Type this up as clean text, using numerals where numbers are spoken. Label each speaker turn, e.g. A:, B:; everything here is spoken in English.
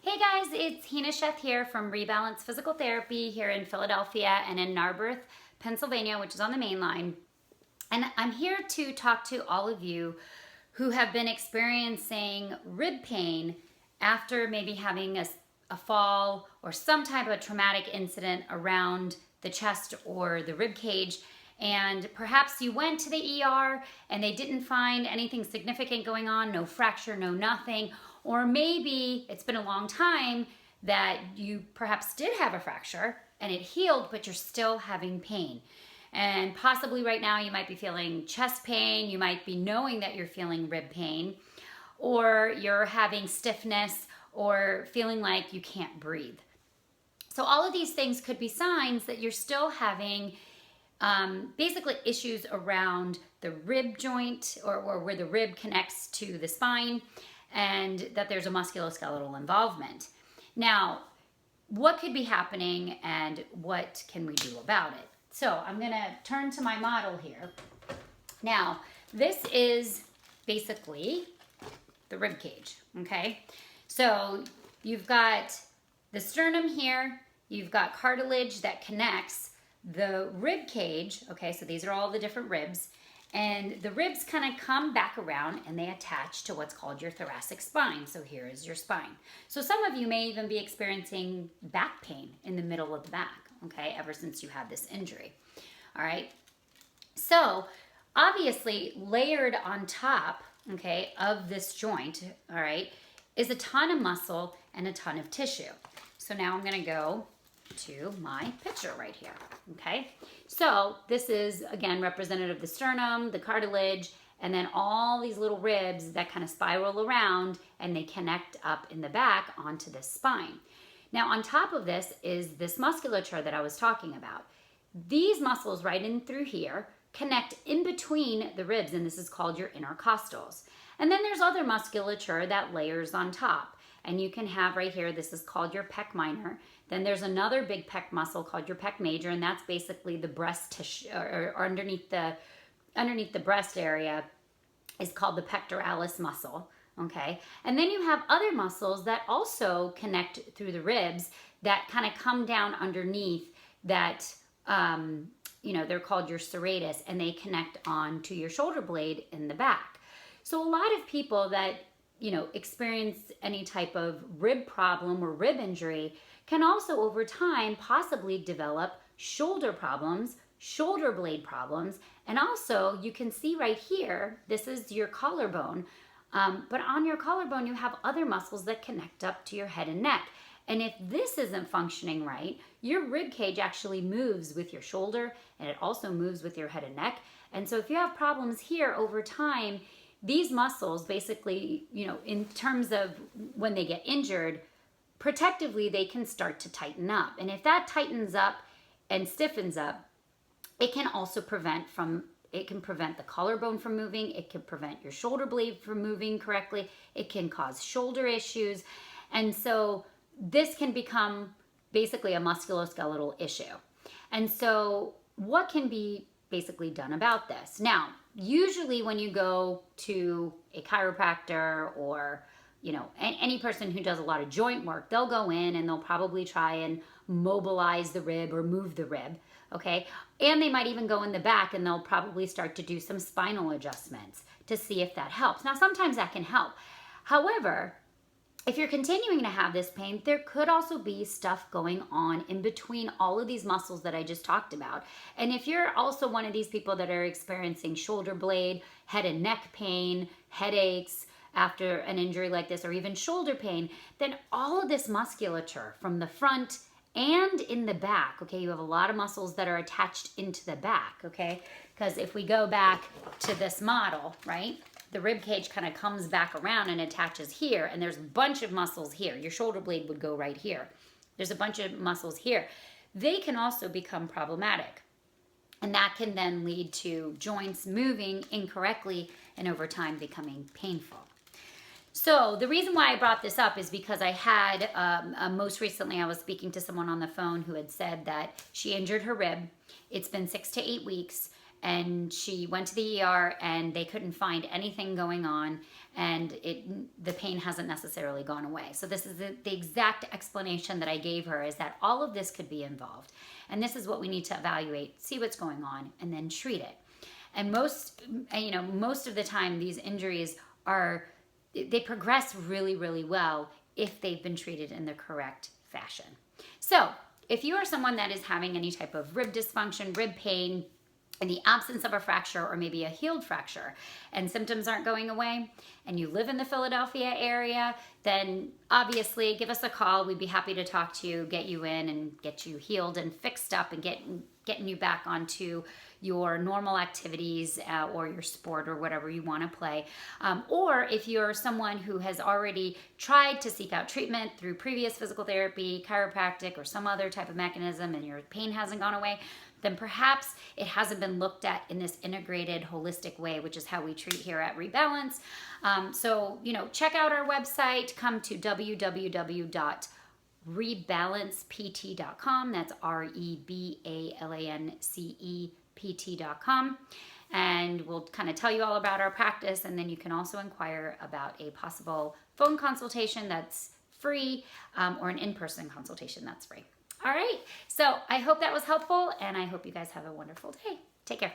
A: Hey guys, it's Hina Sheth here from Rebalance Physical Therapy here in Philadelphia and in Narberth, Pennsylvania, which is on the main line. And I'm here to talk to all of you who have been experiencing rib pain after maybe having a fall or some type of traumatic incident around the chest or the rib cage. And perhaps you went to the ER and they didn't find anything significant going on, no fracture, no nothing. Or maybe it's been a long time that you perhaps did have a fracture and it healed, but you're still having pain. And possibly right now you might be feeling chest pain, you might be knowing that you're feeling rib pain, or you're having stiffness or feeling like you can't breathe. So all of these things could be signs that you're still having basically issues around the rib joint or where the rib connects to the spine, and that there's a musculoskeletal involvement. Now, what could be happening and what can we do about it? So I'm gonna turn to my model here. Now, this is basically the rib cage, okay? So you've got the sternum here, you've got cartilage that connects the rib cage, okay, so these are all the different ribs, and the ribs kind of come back around and they attach to what's called your thoracic spine. So here is your spine. So some of you may even be experiencing back pain in the middle of the back, okay, ever since you had this injury. All right. So obviously layered on top, okay, of this joint, all right, is a ton of muscle and a ton of tissue. So now I'm going to go to my picture right here, okay? So this is, again, representative of the sternum, the cartilage, and then all these little ribs that kind of spiral around and they connect up in the back onto this spine. Now, on top of this is this musculature that I was talking about. These muscles right in through here connect in between the ribs, and this is called your intercostals. And then there's other musculature that layers on top. And you can have right here, this is called your pec minor. Then there's another big pec muscle called your pec major, and that's basically the breast tissue, or underneath the breast area is called the pectoralis muscle, okay? And then you have other muscles that also connect through the ribs that kind of come down underneath that, they're called your serratus, and they connect on to your shoulder blade in the back. So a lot of people that experience any type of rib problem or rib injury can also over time possibly develop shoulder problems, shoulder blade problems, and also you can see right here, this is your collarbone, but on your collarbone you have other muscles that connect up to your head and neck. And if this isn't functioning right, your rib cage actually moves with your shoulder and it also moves with your head and neck. And so if you have problems here over time, these muscles basically, in terms of when they get injured, protectively, they can start to tighten up. And if that tightens up and stiffens up, it can also prevent the collarbone from moving. It can prevent your shoulder blade from moving correctly. It can cause shoulder issues. And so this can become basically a musculoskeletal issue. And so what can be basically done about this? Now, usually when you go to a chiropractor or any person who does a lot of joint work, they'll go in and they'll probably try and mobilize the rib or move the rib, okay? And they might even go in the back and they'll probably start to do some spinal adjustments to see if that helps. Now, sometimes that can help. However, if you're continuing to have this pain, there could also be stuff going on in between all of these muscles that I just talked about. And if you're also one of these people that are experiencing shoulder blade, head and neck pain, headaches after an injury like this, or even shoulder pain, then all of this musculature from the front and in the back, okay, you have a lot of muscles that are attached into the back, okay? Because if we go back to this model, right? The rib cage kind of comes back around and attaches here, and there's a bunch of muscles here. Your shoulder blade would go right here. There's a bunch of muscles here. They can also become problematic, and that can then lead to joints moving incorrectly and over time becoming painful. So the reason why I brought this up is because I had, most recently I was speaking to someone on the phone who had said that she injured her rib. It's been 6 to 8 weeks. and she went to the ER and they couldn't find anything going on, and the pain hasn't necessarily gone away. So this is the exact explanation that I gave her, is that all of this could be involved. And this is what we need to evaluate, see what's going on, and then treat it. And most of the time, these injuries they progress really, really well if they've been treated in the correct fashion. So if you are someone that is having any type of rib dysfunction, rib pain, in the absence of a fracture or maybe a healed fracture, and symptoms aren't going away, and you live in the Philadelphia area, then obviously give us a call. We'd be happy to talk to you, get you in and get you healed and fixed up and getting you back onto your normal activities or your sport or whatever you want to play. Or if you're someone who has already tried to seek out treatment through previous physical therapy, chiropractic, or some other type of mechanism, and your pain hasn't gone away, then perhaps it hasn't been looked at in this integrated, holistic way, which is how we treat here at Rebalance. So, check out our website. Come to www.rebalancept.com. That's REBALANCEPT.com. And we'll kind of tell you all about our practice, and then you can also inquire about a possible phone consultation that's free, or an in-person consultation that's free. All right, so I hope that was helpful, and I hope you guys have a wonderful day. Take care.